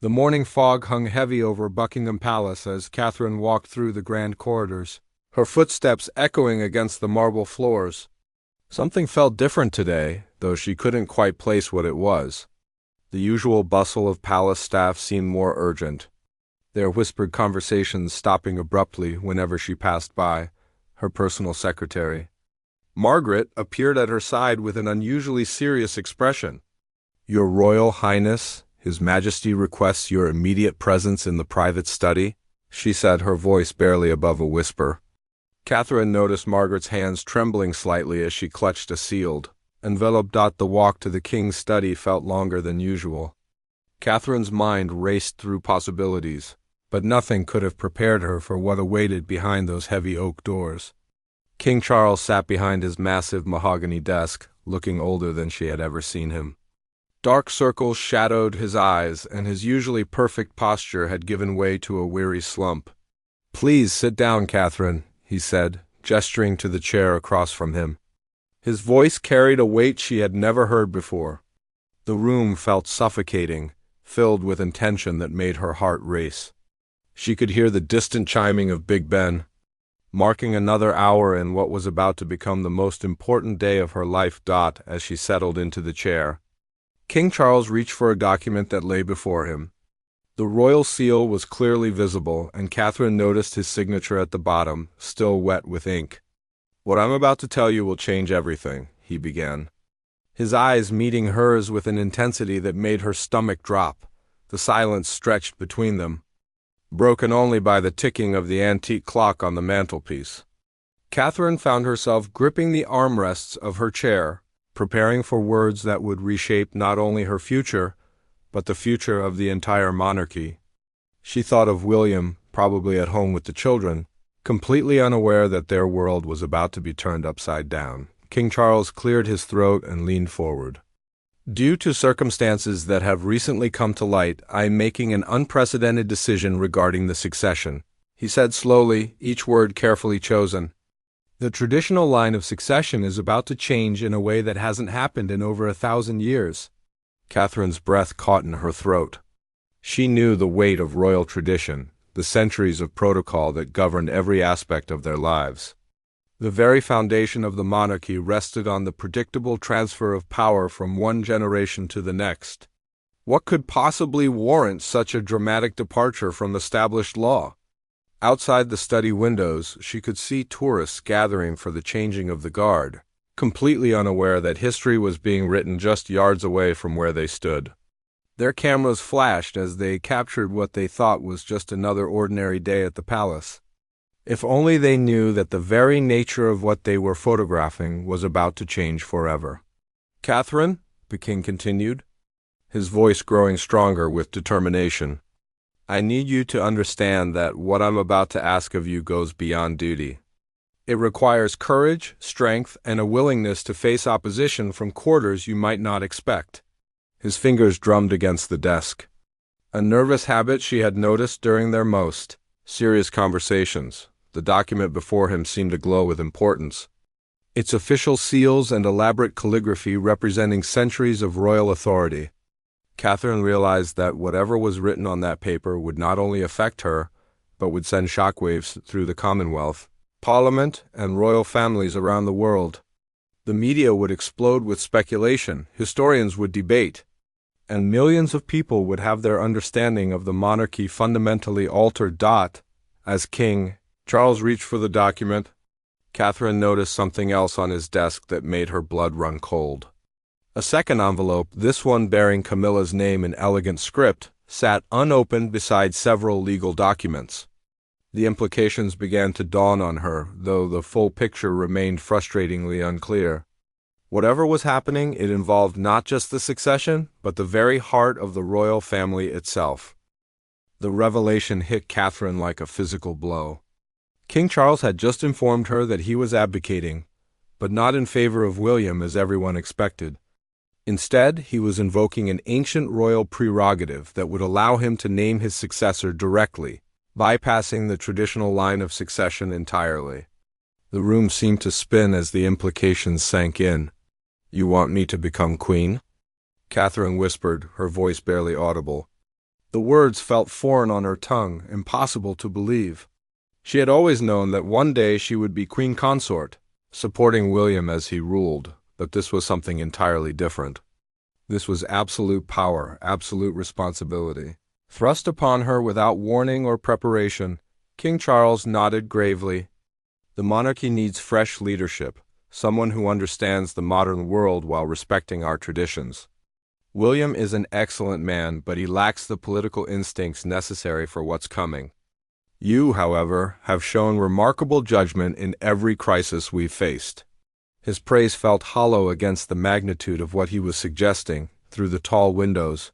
The morning fog hung heavy over Buckingham Palace as Catherine walked through the grand corridors, her footsteps echoing against the marble floors. Something felt different today, though she couldn't quite place what it was. The usual bustle of palace staff seemed more urgent, their whispered conversations stopping abruptly whenever she passed by, her personal secretary. Margaret appeared at her side with an unusually serious expression. "Your Royal Highness, His Majesty requests your immediate presence in the private study," she said, her voice barely above a whisper. Catherine noticed Margaret's hands trembling slightly as she clutched a sealed envelope. The walk to the king's study felt longer than usual. Catherine's mind raced through possibilities, but nothing could have prepared her for what awaited behind those heavy oak doors. King Charles sat behind his massive mahogany desk, looking older than she had ever seen him. Dark circles shadowed his eyes, and his usually perfect posture had given way to a weary slump. "Please sit down, Catherine," he said, gesturing to the chair across from him. His voice carried a weight she had never heard before. The room felt suffocating, filled with intention that made her heart race. She could hear the distant chiming of Big Ben, marking another hour in what was about to become the most important day of her life. As she settled into the chair, King Charles reached for a document that lay before him. The royal seal was clearly visible, and Catherine noticed his signature at the bottom, still wet with ink. "What I'm about to tell you will change everything," he began, his eyes meeting hers with an intensity that made her stomach drop. The silence stretched between them, broken only by the ticking of the antique clock on the mantelpiece. Catherine found herself gripping the armrests of her chair, preparing for words that would reshape not only her future, but the future of the entire monarchy. She thought of William, probably at home with the children, completely unaware that their world was about to be turned upside down. King Charles cleared his throat and leaned forward. "Due to circumstances that have recently come to light, I am making an unprecedented decision regarding the succession," he said slowly, each word carefully chosen. "The traditional line of succession is about to change in a way that hasn't happened in over 1,000 years. Catherine's breath caught in her throat. She knew the weight of royal tradition, the centuries of protocol that governed every aspect of their lives. The very foundation of the monarchy rested on the predictable transfer of power from one generation to the next. What could possibly warrant such a dramatic departure from established law? Outside the study windows, she could see tourists gathering for the changing of the guard, completely unaware that history was being written just yards away from where they stood. Their cameras flashed as they captured what they thought was just another ordinary day at the palace. If only they knew that the very nature of what they were photographing was about to change forever. "Catherine," the king continued, his voice growing stronger with determination, "I need you to understand that what I'm about to ask of you goes beyond duty. It requires courage, strength, and a willingness to face opposition from quarters you might not expect." His fingers drummed against the desk, a nervous habit she had noticed during their most serious conversations. The document before him seemed to glow with importance, its official seals and elaborate calligraphy representing centuries of royal authority. Catherine realized that whatever was written on that paper would not only affect her, but would send shockwaves through the Commonwealth, Parliament, and royal families around the world. The media would explode with speculation, historians would debate, and millions of people would have their understanding of the monarchy fundamentally altered. As king, Charles reached for the document. Catherine noticed something else on his desk that made her blood run cold. A second envelope, this one bearing Camilla's name in elegant script, sat unopened beside several legal documents. The implications began to dawn on her, though the full picture remained frustratingly unclear. Whatever was happening, it involved not just the succession, but the very heart of the royal family itself. The revelation hit Catherine like a physical blow. King Charles had just informed her that he was abdicating, but not in favor of William as everyone expected. Instead, he was invoking an ancient royal prerogative that would allow him to name his successor directly, bypassing the traditional line of succession entirely. The room seemed to spin as the implications sank in. "You want me to become queen?" Catherine whispered, her voice barely audible. The words felt foreign on her tongue, impossible to believe. She had always known that one day she would be queen consort, supporting William as he ruled, but this was something entirely different. This was absolute power, absolute responsibility. Thrust upon her without warning or preparation, King Charles nodded gravely. The monarchy needs fresh leadership, someone who understands the modern world while respecting our traditions. William is an excellent man, but he lacks the political instincts necessary for what's coming. You, however, have shown remarkable judgment in every crisis we've faced. His praise felt hollow against the magnitude of what he was suggesting through the tall windows.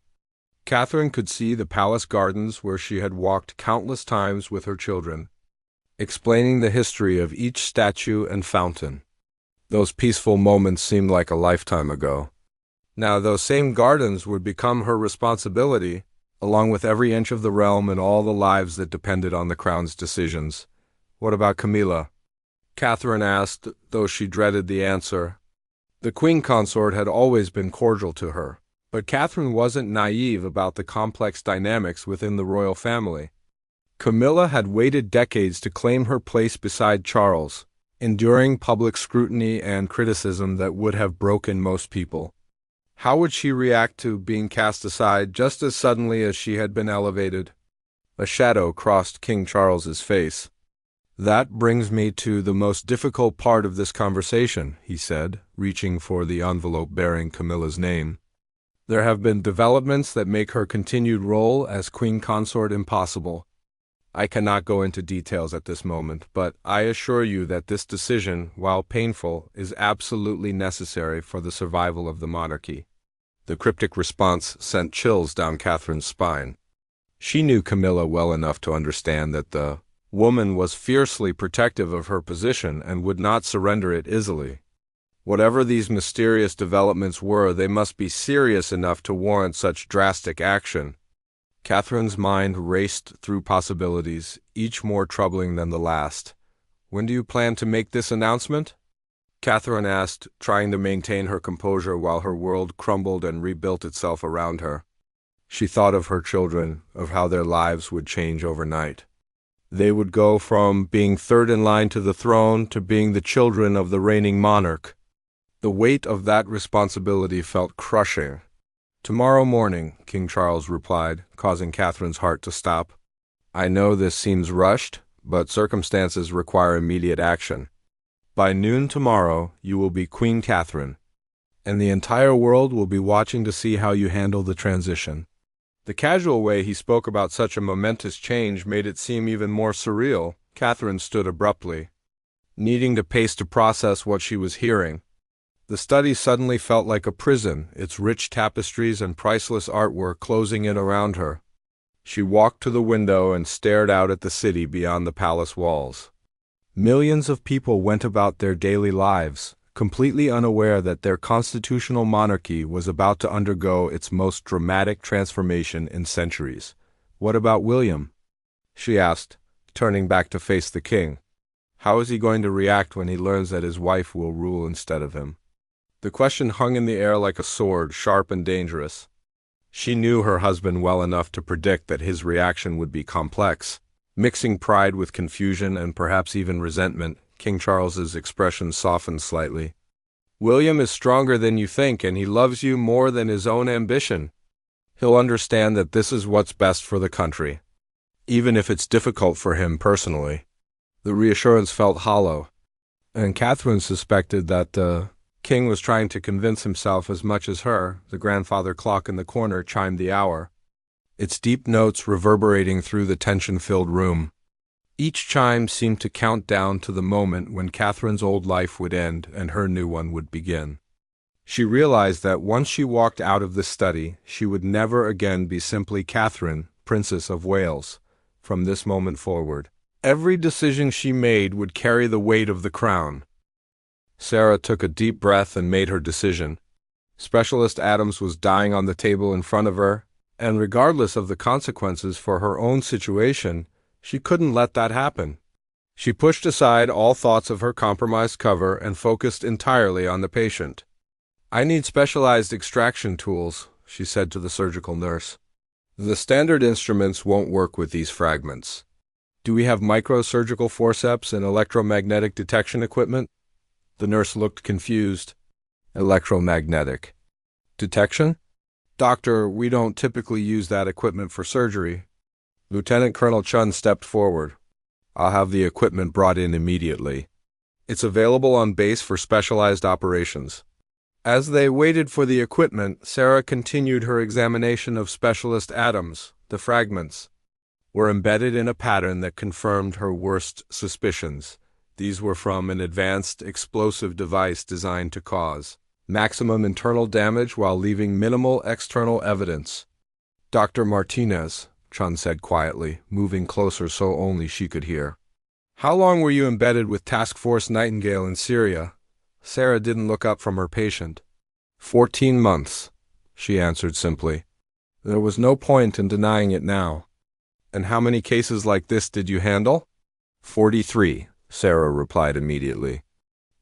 Catherine could see the palace gardens where she had walked countless times with her children, explaining the history of each statue and fountain. Those peaceful moments seemed like a lifetime ago. Now those same gardens would become her responsibility, along with every inch of the realm and all the lives that depended on the crown's decisions. What about Camilla? Catherine asked, though she dreaded the answer. The queen consort had always been cordial to her, but Catherine wasn't naive about the complex dynamics within the royal family. Camilla had waited decades to claim her place beside Charles, enduring public scrutiny and criticism that would have broken most people. How would she react to being cast aside just as suddenly as she had been elevated? A shadow crossed King Charles's face. That brings me to the most difficult part of this conversation, he said, reaching for the envelope bearing Camilla's name. There have been developments that make her continued role as queen consort impossible. I cannot go into details at this moment, but I assure you that this decision, while painful, is absolutely necessary for the survival of the monarchy. The cryptic response sent chills down Catherine's spine. She knew Camilla well enough to understand that the woman was fiercely protective of her position and would not surrender it easily. Whatever these mysterious developments were, they must be serious enough to warrant such drastic action. Catherine's mind raced through possibilities, each more troubling than the last. When do you plan to make this announcement? Catherine asked, trying to maintain her composure while her world crumbled and rebuilt itself around her. She thought of her children, of how their lives would change overnight. They would go from being third in line to the throne to being the children of the reigning monarch. The weight of that responsibility felt crushing. Tomorrow morning, King Charles replied, causing Catherine's heart to stop. I know this seems rushed, but circumstances require immediate action. By noon tomorrow, you will be Queen Catherine, and the entire world will be watching to see how you handle the transition. The casual way he spoke about such a momentous change made it seem even more surreal. Catherine stood abruptly, needing to pace to process what she was hearing. The study suddenly felt like a prison, its rich tapestries and priceless artwork closing in around her. She walked to the window and stared out at the city beyond the palace walls. Millions of people went about their daily lives, completely unaware that their constitutional monarchy was about to undergo its most dramatic transformation in centuries. What about William? She asked, turning back to face the king. How is he going to react when he learns that his wife will rule instead of him? The question hung in the air like a sword, sharp and dangerous. She knew her husband well enough to predict that his reaction would be complex. Mixing pride with confusion and perhaps even resentment, King Charles's expression softened slightly. William is stronger than you think, and he loves you more than his own ambition. He'll understand that this is what's best for the country, even if it's difficult for him personally. The reassurance felt hollow, and Catherine suspected that the king was trying to convince himself as much as her. The grandfather clock in the corner chimed the hour, its deep notes reverberating through the tension-filled room. Each chime seemed to count down to the moment when Catherine's old life would end and her new one would begin. She realized that once she walked out of the study, she would never again be simply Catherine, Princess of Wales. From this moment forward, every decision she made would carry the weight of the crown. Sarah took a deep breath and made her decision. Specialist Adams was dying on the table in front of her, and regardless of the consequences for her own situation, she couldn't let that happen. She pushed aside all thoughts of her compromised cover and focused entirely on the patient. I need specialized extraction tools, she said to the surgical nurse. The standard instruments won't work with these fragments. Do we have microsurgical forceps and electromagnetic detection equipment? The nurse looked confused. Electromagnetic detection? Doctor, we don't typically use that equipment for surgery. Lieutenant Colonel Chun stepped forward. I'll have the equipment brought in immediately. It's available on base for specialized operations. As they waited for the equipment, Sarah continued her examination of specialist atoms. The fragments were embedded in a pattern that confirmed her worst suspicions. These were from an advanced explosive device designed to cause maximum internal damage while leaving minimal external evidence. Dr. Martinez, Chun said quietly, moving closer so only she could hear. How long were you embedded with Task Force Nightingale in Syria? Sarah didn't look up from her patient. 14 months, she answered simply. There was no point in denying it now. And how many cases like this did you handle? 43, Sarah replied immediately.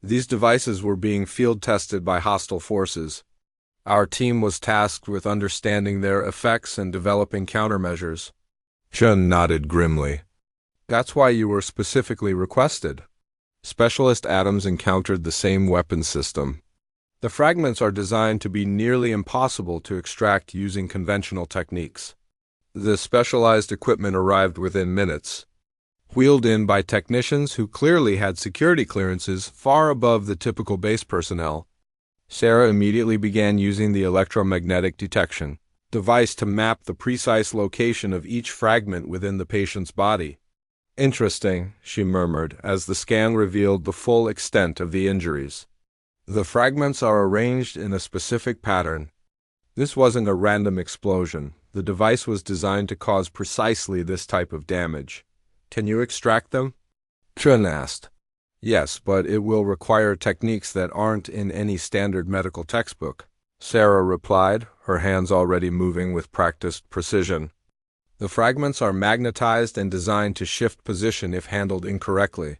These devices were being field tested by hostile forces. Our team was tasked with understanding their effects and developing countermeasures. Chun nodded grimly. That's why you were specifically requested. Specialist atoms encountered the same weapon system. The fragments are designed to be nearly impossible to extract using conventional techniques. The specialized equipment arrived within minutes, wheeled in by technicians who clearly had security clearances far above the typical base personnel. Sarah immediately began using the electromagnetic detection device to map the precise location of each fragment within the patient's body. Interesting, she murmured, as the scan revealed the full extent of the injuries. The fragments are arranged in a specific pattern. This wasn't a random explosion. The device was designed to cause precisely this type of damage. Can you extract them? Chun asked. Yes, but it will require techniques that aren't in any standard medical textbook, Sarah replied, her hands already moving with practiced precision. The fragments are magnetized and designed to shift position if handled incorrectly.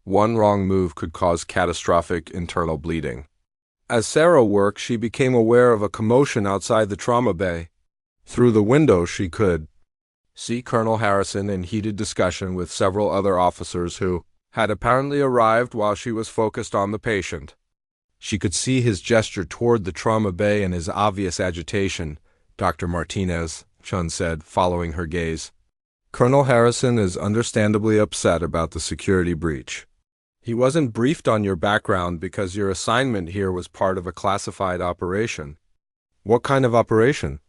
One wrong move could cause catastrophic internal bleeding. As Sarah worked, she became aware of a commotion outside the trauma bay. Through the window, she could see Colonel Harrison in heated discussion with several other officers who had apparently arrived while she was focused on the patient. She could see his gesture toward the trauma bay and his obvious agitation. Dr. Martinez, Chun said, following her gaze. Colonel Harrison is understandably upset about the security breach. He wasn't briefed on your background because your assignment here was part of a classified operation. What kind of operation?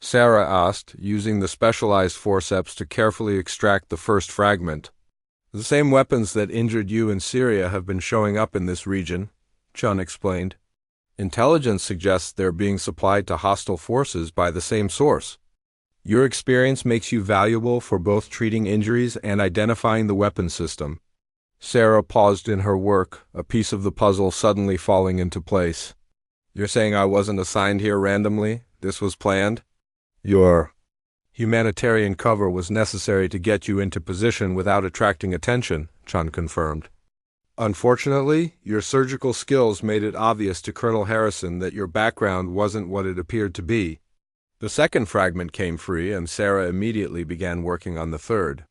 Sarah asked, using the specialized forceps to carefully extract the first fragment. The same weapons that injured you in Syria have been showing up in this region, Chun explained. Intelligence suggests they're being supplied to hostile forces by the same source. Your experience makes you valuable for both treating injuries and identifying the weapon system. Sarah paused in her work, a piece of the puzzle suddenly falling into place. You're saying I wasn't assigned here randomly? This was planned? Your humanitarian cover was necessary to get you into position without attracting attention, Chun confirmed. Unfortunately, your surgical skills made it obvious to Colonel Harrison that your background wasn't what it appeared to be. The second fragment came free, and Sarah immediately began working on the third.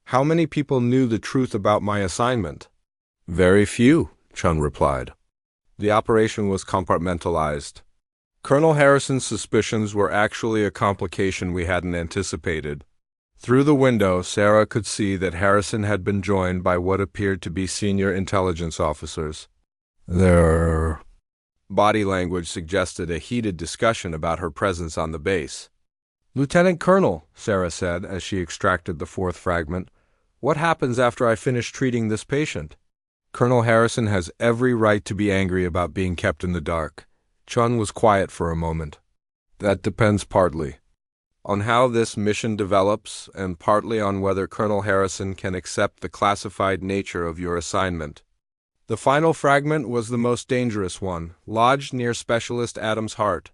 How many people knew the truth about my assignment? Very few, Chun replied. The operation was compartmentalized. Colonel Harrison's suspicions were actually a complication we hadn't anticipated. Through the window, Sarah could see that Harrison had been joined by what appeared to be senior intelligence officers. Their body language suggested a heated discussion about her presence on the base. Lieutenant Colonel, Sarah said as she extracted the fourth fragment, what happens after I finish treating this patient? Colonel Harrison has every right to be angry about being kept in the dark. Chun was quiet for a moment. That depends partly on how this mission develops and partly on whether Colonel Harrison can accept the classified nature of your assignment. The final fragment was the most dangerous one, lodged near Specialist Adam's heart.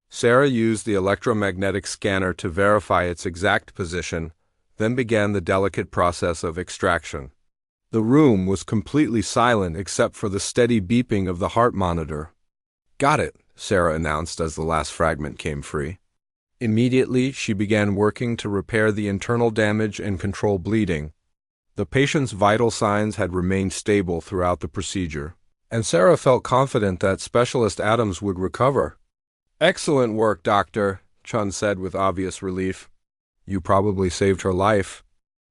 Sarah used the electromagnetic scanner to verify its exact position, then began the delicate process of extraction. The room was completely silent except for the steady beeping of the heart monitor. Got it, Sarah announced as the last fragment came free. Immediately, she began working to repair the internal damage and control bleeding. The patient's vital signs had remained stable throughout the procedure, and Sarah felt confident that Specialist Adams would recover. "Excellent work, Doctor," Chun said with obvious relief. "You probably saved her life."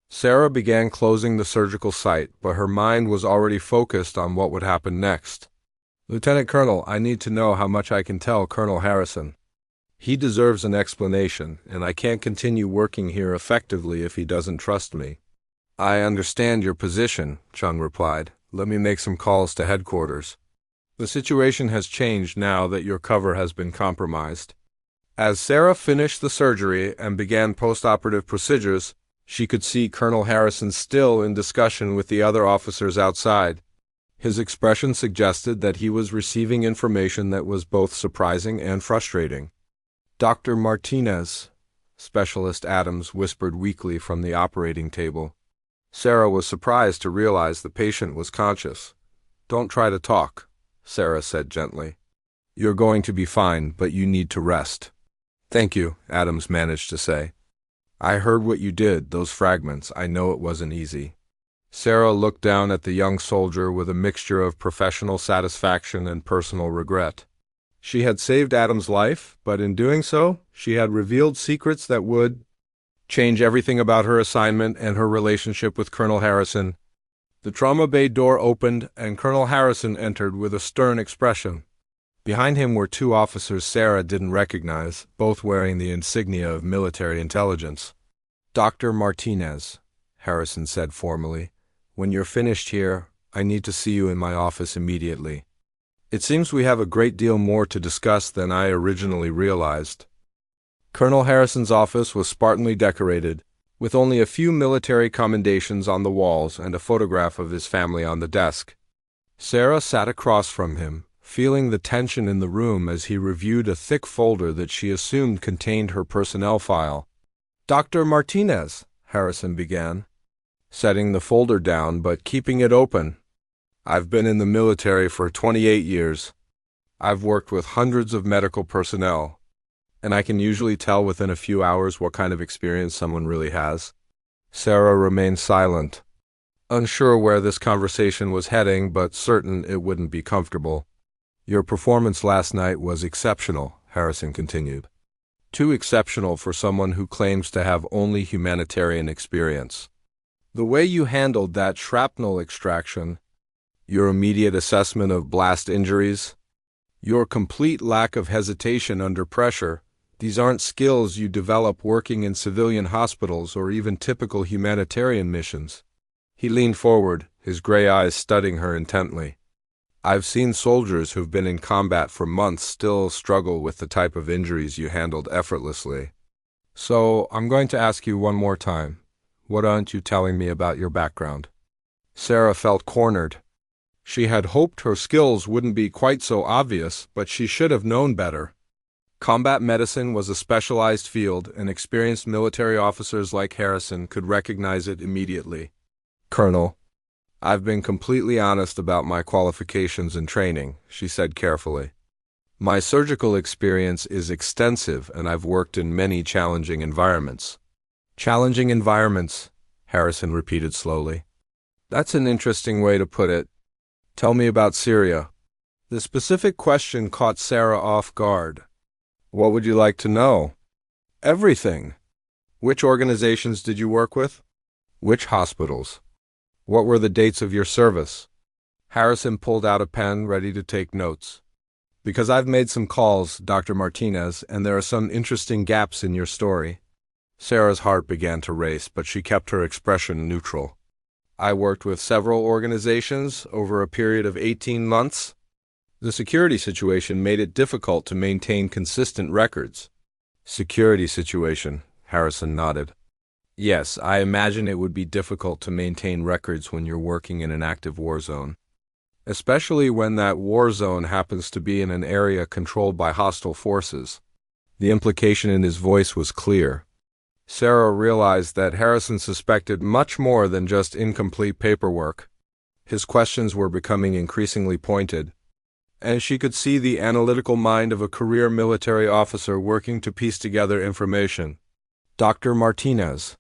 Sarah began closing the surgical site, but her mind was already focused on what would happen next. "Lieutenant Colonel, I need to know how much I can tell Colonel Harrison. He deserves an explanation, and I can't continue working here effectively if he doesn't trust me." "I understand your position," Chun replied. "Let me make some calls to headquarters. The situation has changed now that your cover has been compromised." As Sarah finished the surgery and began post-operative procedures, she could see Colonel Harrison still in discussion with the other officers outside. His expression suggested that he was receiving information that was both surprising and frustrating. "Dr. Martinez," Specialist Adams whispered weakly from the operating table. Sarah was surprised to realize the patient was conscious. "Don't try to talk," Sarah said gently. "You're going to be fine, but you need to rest." "Thank you," Adams managed to say. "I heard what you did, those fragments. I know it wasn't easy." Sarah looked down at the young soldier with a mixture of professional satisfaction and personal regret. She had saved Adam's life, but in doing so, she had revealed secrets that would change everything about her assignment and her relationship with Colonel Harrison. The trauma bay door opened, and Colonel Harrison entered with a stern expression. Behind him were two officers Sarah didn't recognize, both wearing the insignia of military intelligence. "Dr. Martinez," Harrison said formally, "when you're finished here, I need to see you in my office immediately. It seems we have a great deal more to discuss than I originally realized." Colonel Harrison's office was spartanly decorated, with only a few military commendations on the walls and a photograph of his family on the desk. Sarah sat across from him, feeling the tension in the room as he reviewed a thick folder that she assumed contained her personnel file. "Dr. Martinez," Harrison began, setting the folder down but keeping it open. "I've been in the military for 28 years. I've worked with hundreds of medical personnel, and I can usually tell within a few hours what kind of experience someone really has." Sarah remained silent, unsure where this conversation was heading, but certain it wouldn't be comfortable. "Your performance last night was exceptional," Harrison continued. "Too exceptional for someone who claims to have only humanitarian experience. The way you handled that shrapnel extraction, your immediate assessment of blast injuries, your complete lack of hesitation under pressure, these aren't skills you develop working in civilian hospitals or even typical humanitarian missions." He leaned forward, his gray eyes studying her intently. "I've seen soldiers who've been in combat for months still struggle with the type of injuries you handled effortlessly. So, I'm going to ask you one more time. What aren't you telling me about your background?" Sarah felt cornered. She had hoped her skills wouldn't be quite so obvious, but she should have known better. Combat medicine was a specialized field, and experienced military officers like Harrison could recognize it immediately. "Colonel, I've been completely honest about my qualifications and training," she said carefully. "My surgical experience is extensive, and I've worked in many challenging environments." "Challenging environments," Harrison repeated slowly. "That's an interesting way to put it. Tell me about Syria." The specific question caught Sarah off guard. "What would you like to know?" "Everything. Which organizations did you work with? Which hospitals? What were the dates of your service?" Harrison pulled out a pen, ready to take notes. "Because I've made some calls, Dr. Martinez, and there are some interesting gaps in your story." Sarah's heart began to race, but she kept her expression neutral. "I worked with several organizations over a period of 18 months. The security situation made it difficult to maintain consistent records." "Security situation," Harrison nodded. "Yes, I imagine it would be difficult to maintain records when you're working in an active war zone, especially when that war zone happens to be in an area controlled by hostile forces." The implication in his voice was clear. Sarah realized that Harrison suspected much more than just incomplete paperwork. His questions were becoming increasingly pointed. and she could see the analytical mind of a career military officer working to piece together information. Dr. Martinez.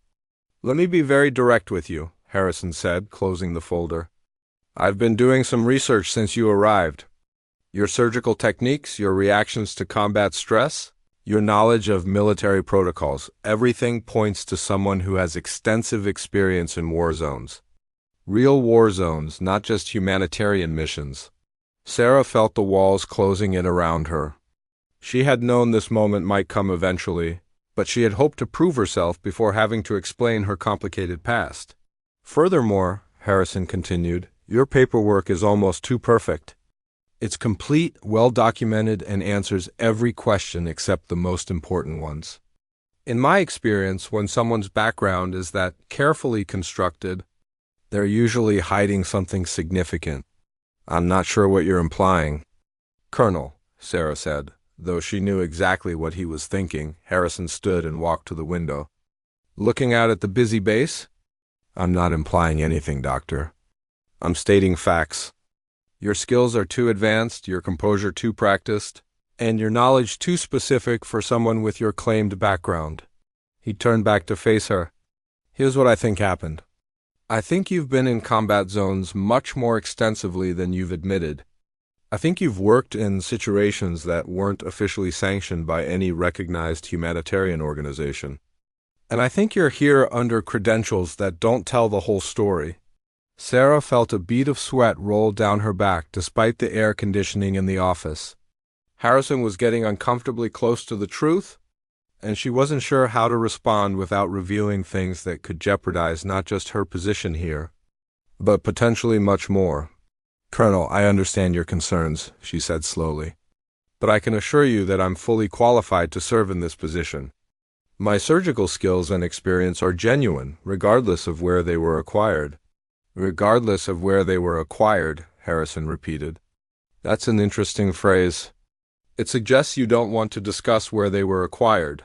Let me be very direct with you, Harrison said, closing the folder. I've been doing some research since you arrived. Your surgical techniques, your reactions to combat stress, your knowledge of military protocols, everything points to someone who has extensive experience in war zones. Real war zones, not just humanitarian missions. Sarah felt the walls closing in around her. She had known this moment might come eventually, but she had hoped to prove herself before having to explain her complicated past. Furthermore, Harrison continued, your paperwork is almost too perfect. It's complete, well-documented, and answers every question except the most important ones. In my experience, when someone's background is that carefully constructed, they're usually hiding something significant. I'm not sure what you're implying. Colonel, Sarah said. Though she knew exactly what he was thinking, Harrison stood and walked to the window. Looking out at the busy base? I'm not implying anything, Doctor. I'm stating facts. Your skills are too advanced, your composure too practiced, and your knowledge too specific for someone with your claimed background. He turned back to face her. Here's what I think happened. I think you've been in combat zones much more extensively than you've admitted. I think you've worked in situations that weren't officially sanctioned by any recognized humanitarian organization. And I think you're here under credentials that don't tell the whole story. Sarah felt a bead of sweat roll down her back despite the air conditioning in the office. Harrison was getting uncomfortably close to the truth, and she wasn't sure how to respond without revealing things that could jeopardize not just her position here, but potentially much more. Colonel, I understand your concerns, she said slowly, but I can assure you that I'm fully qualified to serve in this position. My surgical skills and experience are genuine, regardless of where they were acquired. Regardless of where they were acquired, Harrison repeated. That's an interesting phrase. It suggests you don't want to discuss where they were acquired.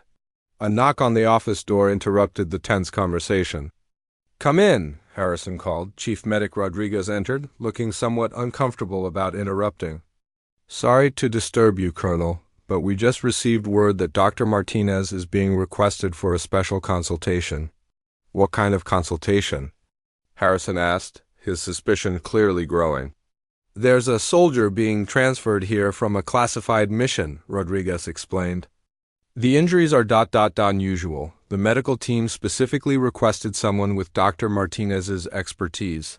A knock on the office door interrupted the tense conversation. Come in, Harrison called. Chief Medic Rodriguez entered, looking somewhat uncomfortable about interrupting. Sorry to disturb you, Colonel, but we just received word that Dr. Martinez is being requested for a special consultation. What kind of consultation? Harrison asked, his suspicion clearly growing. There's a soldier being transferred here from a classified mission, Rodriguez explained. The injuries are unusual. The medical team specifically requested someone with Dr. Martinez's expertise.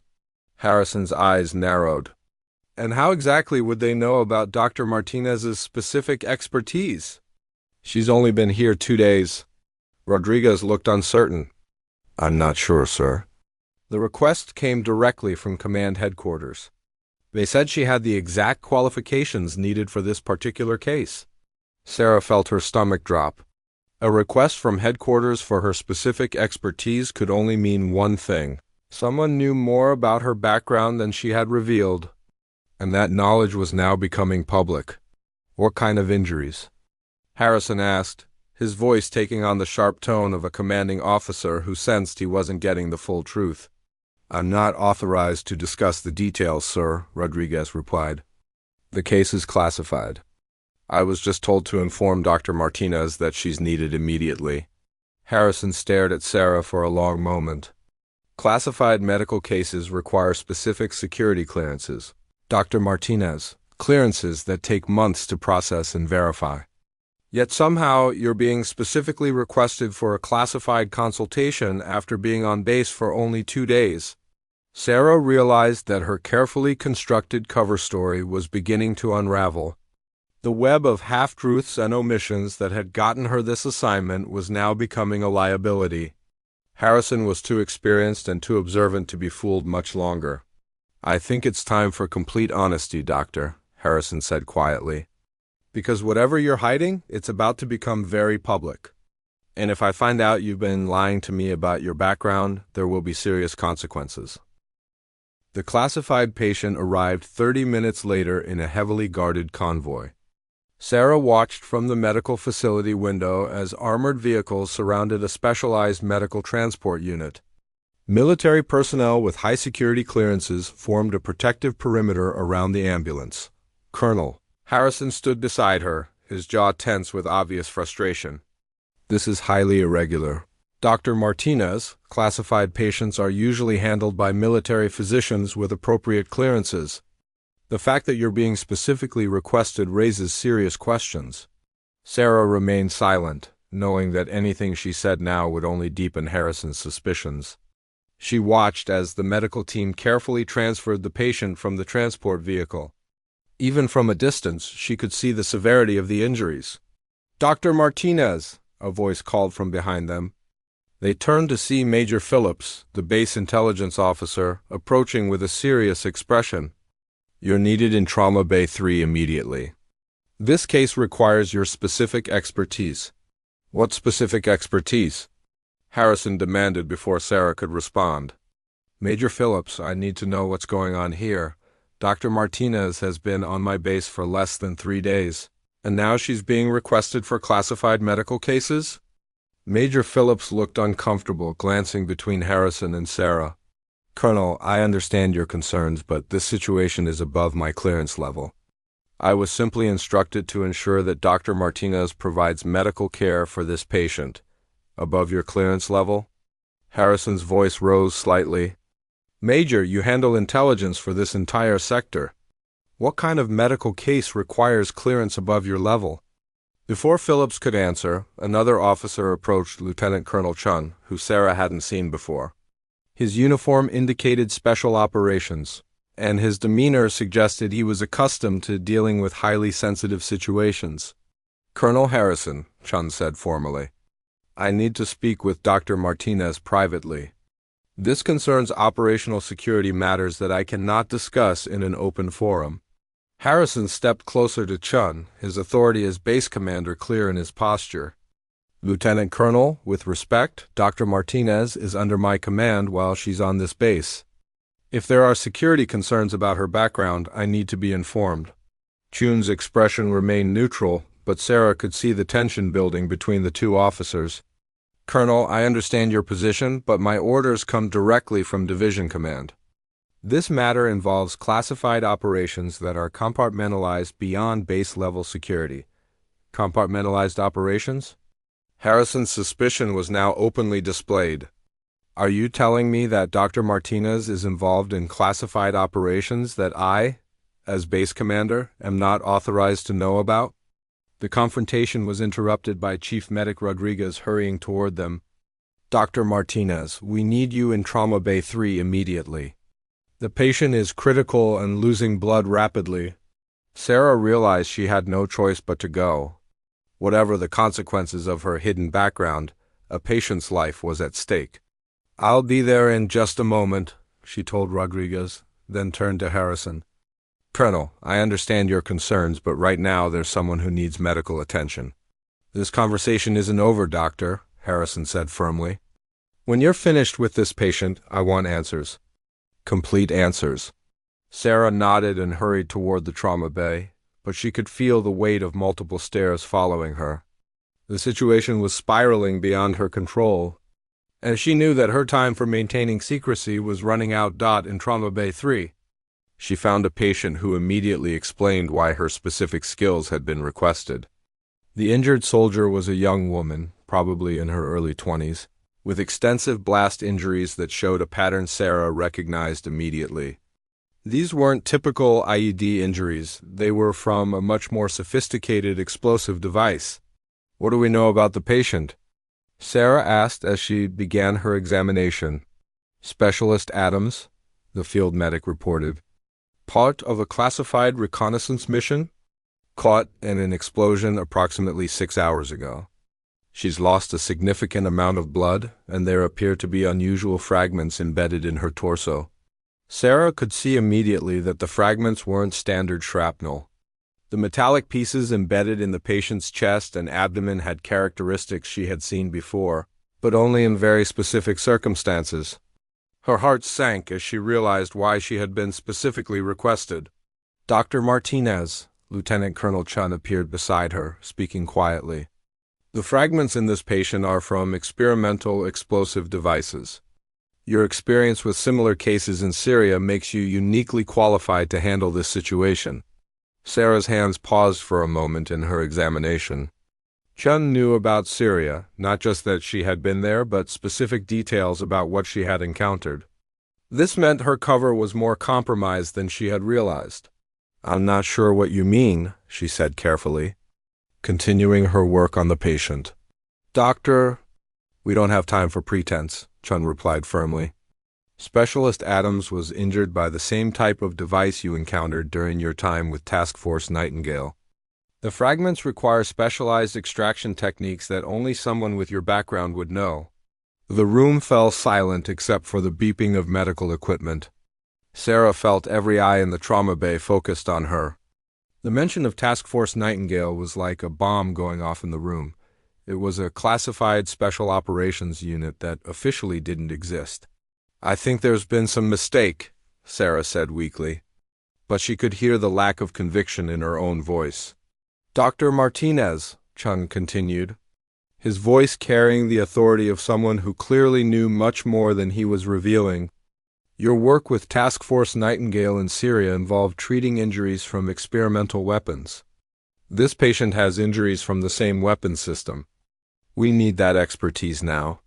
Harrison's eyes narrowed. And how exactly would they know about Dr. Martinez's specific expertise? She's only been here 2 days. Rodriguez looked uncertain. I'm not sure, sir. The request came directly from command headquarters. They said she had the exact qualifications needed for this particular case. Sarah felt her stomach drop. A request from headquarters for her specific expertise could only mean one thing. Someone knew more about her background than she had revealed, and that knowledge was now becoming public. What kind of injuries? Harrison asked, his voice taking on the sharp tone of a commanding officer who sensed he wasn't getting the full truth. I'm not authorized to discuss the details, sir, Rodriguez replied. The case is classified. I was just told to inform Dr. Martinez that she's needed immediately. Harrison stared at Sarah for a long moment. Classified medical cases require specific security clearances. Dr. Martinez, clearances that take months to process and verify. Yet somehow you're being specifically requested for a classified consultation after being on base for only 2 days. Sarah realized that her carefully constructed cover story was beginning to unravel. The web of half-truths and omissions that had gotten her this assignment was now becoming a liability. Harrison was too experienced and too observant to be fooled much longer. I think it's time for complete honesty, Doctor, Harrison said quietly. Because whatever you're hiding, it's about to become very public. And if I find out you've been lying to me about your background, there will be serious consequences. The classified patient arrived 30 minutes later in a heavily guarded convoy. Sarah watched from the medical facility window as armored vehicles surrounded a specialized medical transport unit. Military personnel with high security clearances formed a protective perimeter around the ambulance. Colonel. Harrison stood beside her, his jaw tense with obvious frustration. This is highly irregular. Dr. Martinez, classified patients are usually handled by military physicians with appropriate clearances. The fact that you're being specifically requested raises serious questions. Sarah remained silent, knowing that anything she said now would only deepen Harrison's suspicions. She watched as the medical team carefully transferred the patient from the transport vehicle. Even from a distance, she could see the severity of the injuries. "Dr. Martinez," a voice called from behind them. They turned to see Major Phillips, the base intelligence officer, approaching with a serious expression. "You're needed in Trauma Bay 3 immediately. This case requires your specific expertise." "What specific expertise?" Harrison demanded before Sarah could respond. "Major Phillips, I need to know what's going on here. Dr. Martinez has been on my base for less than 3 days, and now she's being requested for classified medical cases?" Major Phillips looked uncomfortable, glancing between Harrison and Sarah. "Colonel, I understand your concerns, but this situation is above my clearance level. I was simply instructed to ensure that Dr. Martinez provides medical care for this patient. Above your clearance level?" Harrison's voice rose slightly. "Major, you handle intelligence for this entire sector. What kind of medical case requires clearance above your level?" Before Phillips could answer, another officer approached Lieutenant Colonel Chun, who Sarah hadn't seen before. His uniform indicated special operations, and his demeanor suggested he was accustomed to dealing with highly sensitive situations. "Colonel Harrison," Chun said formally, "I need to speak with Dr. Martinez privately. This concerns operational security matters that I cannot discuss in an open forum." Harrison stepped closer to Chun, his authority as base commander clear in his posture. "Lieutenant Colonel, with respect, Dr. Martinez is under my command while she's on this base. If there are security concerns about her background, I need to be informed." Chun's expression remained neutral, but Sarah could see the tension building between the two officers. "Colonel, I understand your position, but my orders come directly from Division Command. This matter involves classified operations that are compartmentalized beyond base-level security." "Compartmentalized operations?" Harrison's suspicion was now openly displayed. "Are you telling me that Dr. Martinez is involved in classified operations that I, as base commander, am not authorized to know about?" The confrontation was interrupted by Chief Medic Rodriguez hurrying toward them. "Dr. Martinez, we need you in Trauma Bay 3 immediately. The patient is critical and losing blood rapidly." Sarah realized she had no choice but to go. Whatever the consequences of her hidden background, a patient's life was at stake. "I'll be there in just a moment," she told Rodriguez, then turned to Harrison. "Colonel, I understand your concerns, but right now there's someone who needs medical attention." "This conversation isn't over, Doctor," Harrison said firmly. "When you're finished with this patient, I want answers. Complete answers." Sarah nodded and hurried toward the trauma bay, but she could feel the weight of multiple stares following her. The situation was spiraling beyond her control, and she knew that her time for maintaining secrecy was running out. In Trauma Bay 3. She found a patient who immediately explained why her specific skills had been requested. The injured soldier was a young woman, probably in her early 20s, with extensive blast injuries that showed a pattern Sarah recognized immediately. These weren't typical IED injuries. They were from a much more sophisticated explosive device. "What do we know about the patient?" Sarah asked as she began her examination. "Specialist Adams," the field medic reported. "Part of a classified reconnaissance mission. Caught in an explosion approximately 6 hours ago. She's lost a significant amount of blood, and there appear to be unusual fragments embedded in her torso." Sarah could see immediately that the fragments weren't standard shrapnel. The metallic pieces embedded in the patient's chest and abdomen had characteristics she had seen before, but only in very specific circumstances. Her heart sank as she realized why she had been specifically requested. "Dr. Martinez," Lieutenant Colonel Chun appeared beside her, speaking quietly. "The fragments in this patient are from experimental explosive devices. Your experience with similar cases in Syria makes you uniquely qualified to handle this situation. Sarah's hands paused for a moment in her examination. Chun knew about Syria, not just that she had been there, but specific details about what she had encountered. This meant her cover was more compromised than she had realized. "I'm not sure what you mean," she said carefully, continuing her work on the patient. "Doctor, we don't have time for pretense," Chun replied firmly. "Specialist Adams was injured by the same type of device you encountered during your time with Task Force Nightingale. The fragments require specialized extraction techniques that only someone with your background would know." The room fell silent except for the beeping of medical equipment. Sarah felt every eye in the trauma bay focused on her. The mention of Task Force Nightingale was like a bomb going off in the room. It was a classified special operations unit that officially didn't exist. "I think there's been some mistake," Sarah said weakly. But she could hear the lack of conviction in her own voice. "Dr. Martinez," Chung continued, his voice carrying the authority of someone who clearly knew much more than he was revealing, "your work with Task Force Nightingale in Syria involved treating injuries from experimental weapons. This patient has injuries from the same weapon system. We need that expertise now."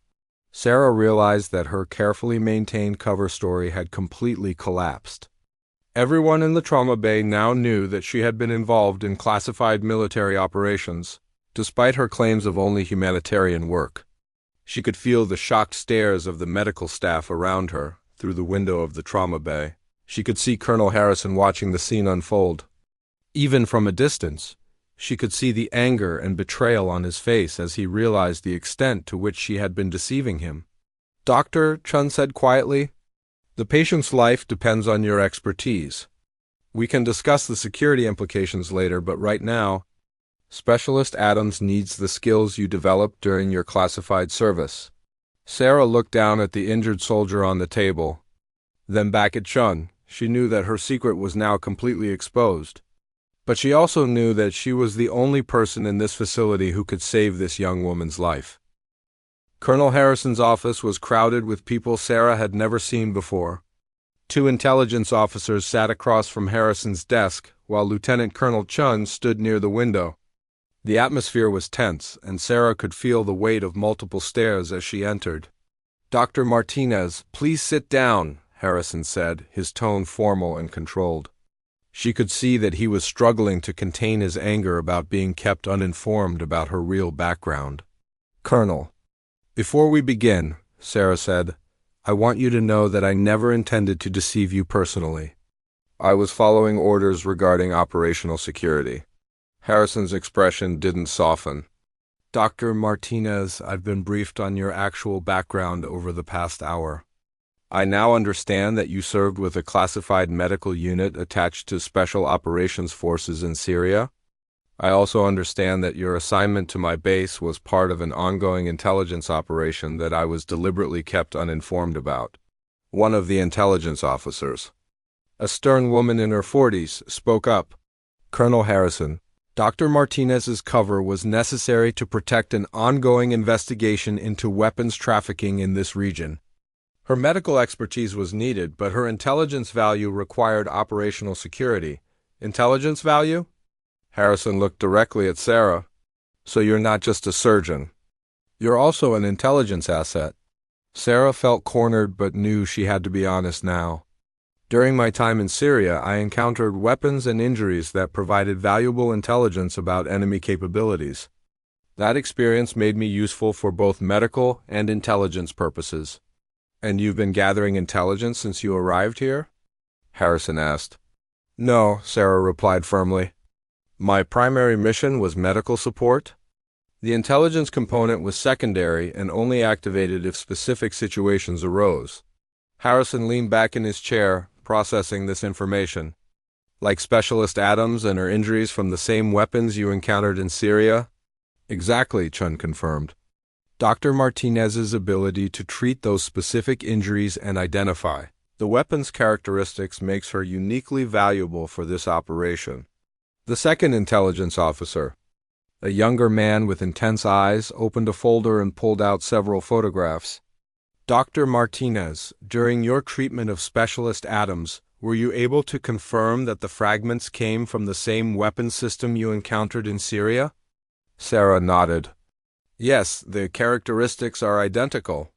Sarah realized that her carefully maintained cover story had completely collapsed. Everyone in the trauma bay now knew that she had been involved in classified military operations, despite her claims of only humanitarian work. She could feel the shocked stares of the medical staff around her through the window of the trauma bay. She could see Colonel Harrison watching the scene unfold. Even from a distance, she could see the anger and betrayal on his face as he realized the extent to which she had been deceiving him. "Doctor," Chun said quietly, "the patient's life depends on your expertise. We can discuss the security implications later, but right now, Specialist Adams needs the skills you developed during your classified service." Sarah looked down at the injured soldier on the table, then back at Chun. She knew that her secret was now completely exposed. But she also knew that she was the only person in this facility who could save this young woman's life. Colonel Harrison's office was crowded with people Sarah had never seen before. 2 intelligence officers sat across from Harrison's desk, while Lieutenant Colonel Chun stood near the window. The atmosphere was tense, and Sarah could feel the weight of multiple stares as she entered. "Dr. Martinez, please sit down," Harrison said, his tone formal and controlled. She could see that he was struggling to contain his anger about being kept uninformed about her real background. "Colonel, before we begin," Sarah said, "I want you to know that I never intended to deceive you personally. I was following orders regarding operational security." Harrison's expression didn't soften. "Dr. Martinez, I've been briefed on your actual background over the past hour. I now understand that you served with a classified medical unit attached to Special Operations Forces in Syria. I also understand that your assignment to my base was part of an ongoing intelligence operation that I was deliberately kept uninformed about." One of the intelligence officers, a stern woman in her 40s, spoke up. "Colonel Harrison, Dr. Martinez's cover was necessary to protect an ongoing investigation into weapons trafficking in this region. Her medical expertise was needed, but her intelligence value required operational security." "Intelligence value?" Harrison looked directly at Sarah. "So you're not just a surgeon. You're also an intelligence asset." Sarah felt cornered but knew she had to be honest now. "During my time in Syria, I encountered weapons and injuries that provided valuable intelligence about enemy capabilities. That experience made me useful for both medical and intelligence purposes." "And you've been gathering intelligence since you arrived here?" Harrison asked. "No," Sarah replied firmly. "My primary mission was medical support. The intelligence component was secondary and only activated if specific situations arose." Harrison leaned back in his chair, processing this information. "Like Specialist Adams and her injuries from the same weapons you encountered in Syria?" "Exactly," Chun confirmed. "Dr. Martinez's ability to treat those specific injuries and identify the weapon's characteristics makes her uniquely valuable for this operation." The second intelligence officer, a younger man with intense eyes, opened a folder and pulled out several photographs. "Dr. Martinez, during your treatment of Specialist Adams, Were you able to confirm that the fragments came from the same weapon system you encountered in Syria? Sarah nodded. Yes, the characteristics are identical.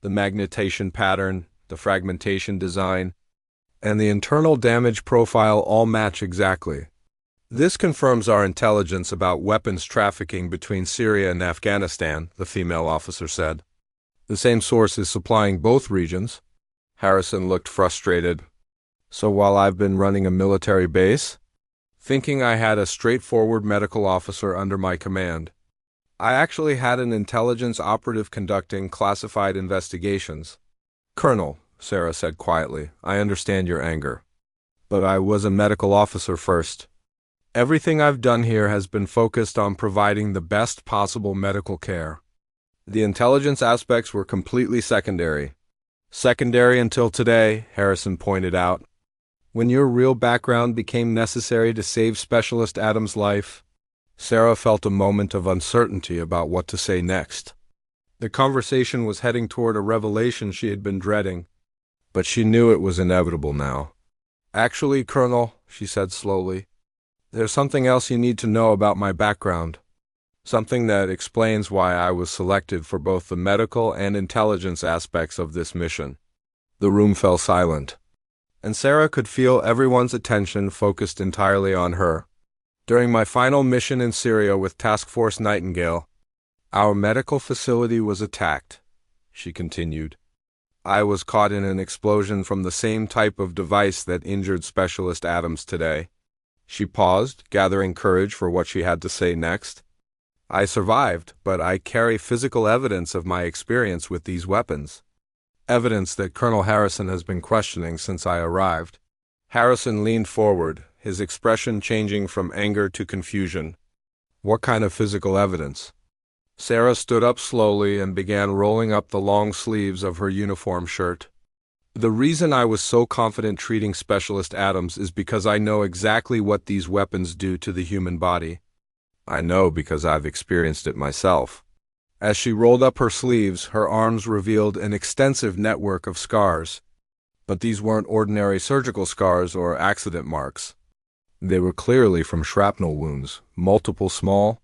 The magnetation pattern, the fragmentation design, and the internal damage profile all match exactly. This confirms our intelligence about weapons trafficking between Syria and Afghanistan, the female officer said. The same source is supplying both regions. Harrison looked frustrated. So while I've been running a military base, thinking I had a straightforward medical officer under my command, I actually had an intelligence operative conducting classified investigations. Colonel, Sarah said quietly, I understand your anger. But I was a medical officer first. Everything I've done here has been focused on providing the best possible medical care. The intelligence aspects were completely secondary. Secondary until today, Harrison pointed out, when your real background became necessary to save Specialist Adams' life. Sarah felt a moment of uncertainty about what to say next. The conversation was heading toward a revelation she had been dreading, but she knew it was inevitable now. Actually, Colonel, she said slowly, there's something else you need to know about my background. Something that explains why I was selected for both the medical and intelligence aspects of this mission. The room fell silent, and Sarah could feel everyone's attention focused entirely on her. During my final mission in Syria with Task Force Nightingale, our medical facility was attacked, she continued. I was caught in an explosion from the same type of device that injured Specialist Adams today. She paused, gathering courage for what she had to say next. I survived, but I carry physical evidence of my experience with these weapons. Evidence that Colonel Harrison has been questioning since I arrived. Harrison leaned forward, his expression changing from anger to confusion. What kind of physical evidence? Sarah stood up slowly and began rolling up the long sleeves of her uniform shirt. The reason I was so confident treating Specialist Adams is because I know exactly what these weapons do to the human body. I know because I've experienced it myself. As she rolled up her sleeves, her arms revealed an extensive network of scars. But these weren't ordinary surgical scars or accident marks. They were clearly from shrapnel wounds, multiple small,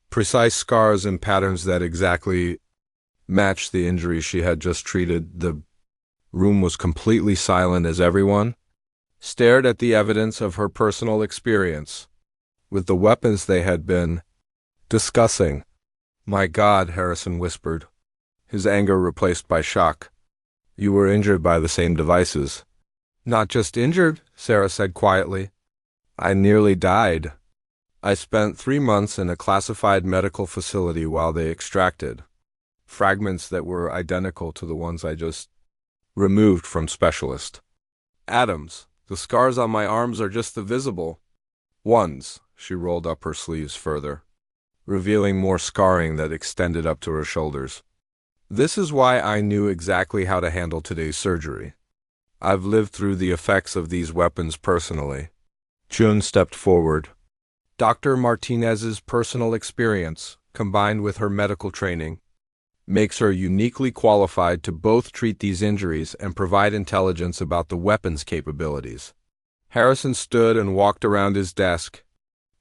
precise scars in patterns that exactly matched the injury she had just treated. The room was completely silent as everyone stared at the evidence of her personal experience with the weapons they had been discussing. My God, Harrison whispered, his anger replaced by shock. You were injured by the same devices. Not just injured, Sarah said quietly. I nearly died. I spent 3 months in a classified medical facility while they extracted fragments that were identical to the ones I just removed from Specialist Adams. The scars on my arms are just the visible ones. She rolled up her sleeves further, revealing more scarring that extended up to her shoulders. This is why I knew exactly how to handle today's surgery. I've lived through the effects of these weapons personally. June stepped forward. Dr. Martinez's personal experience, combined with her medical training, makes her uniquely qualified to both treat these injuries and provide intelligence about the weapon's capabilities. Harrison stood and walked around his desk,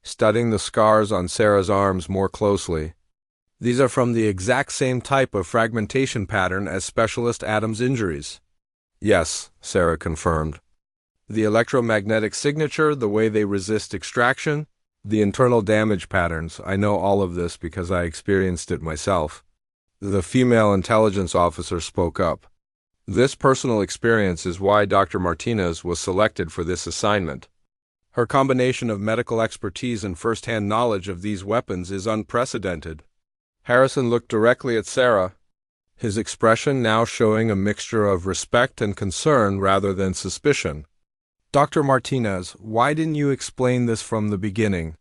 studying the scars on Sarah's arms more closely. These are from the exact same type of fragmentation pattern as Specialist Adams' injuries. Yes, Sarah confirmed. The electromagnetic signature, the way they resist extraction, the internal damage patterns, I know all of this because I experienced it myself. The female intelligence officer spoke up. This personal experience is why Dr. Martinez was selected for this assignment. Her combination of medical expertise and first-hand knowledge of these weapons is unprecedented. Harrison looked directly at Sarah, his expression now showing a mixture of respect and concern rather than suspicion. Dr. Martinez, why didn't you explain this from the beginning?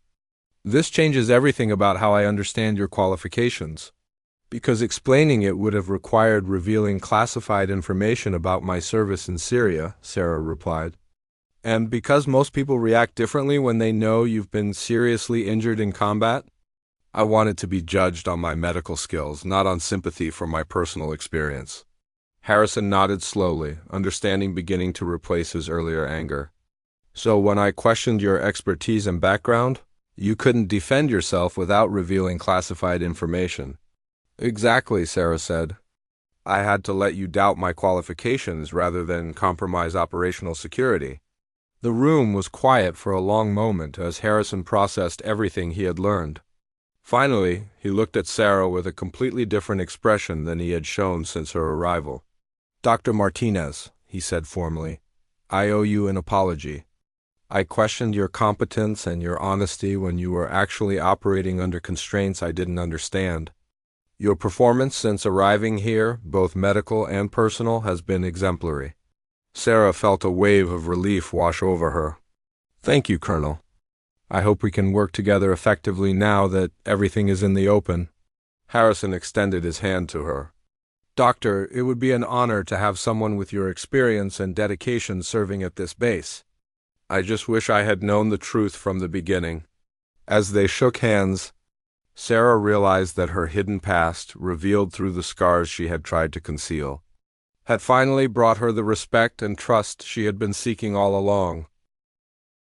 This changes everything about how I understand your qualifications. Because explaining it would have required revealing classified information about my service in Syria, Sarah replied. And because most people react differently when they know you've been seriously injured in combat, I wanted to be judged on my medical skills, not on sympathy for my personal experience. Harrison nodded slowly, understanding beginning to replace his earlier anger. So when I questioned your expertise and background, you couldn't defend yourself without revealing classified information. Exactly, Sarah said. I had to let you doubt my qualifications rather than compromise operational security. The room was quiet for a long moment as Harrison processed everything he had learned. Finally, he looked at Sarah with a completely different expression than he had shown since her arrival. Dr. Martinez, he said formally, I owe you an apology. I questioned your competence and your honesty when you were actually operating under constraints I didn't understand. Your performance since arriving here, both medical and personal, has been exemplary. Sarah felt a wave of relief wash over her. Thank you, Colonel. I hope we can work together effectively now that everything is in the open. Harrison extended his hand to her. Doctor, it would be an honor to have someone with your experience and dedication serving at this base. I just wish I had known the truth from the beginning. As they shook hands, Sarah realized that her hidden past, revealed through the scars she had tried to conceal, had finally brought her the respect and trust she had been seeking all along.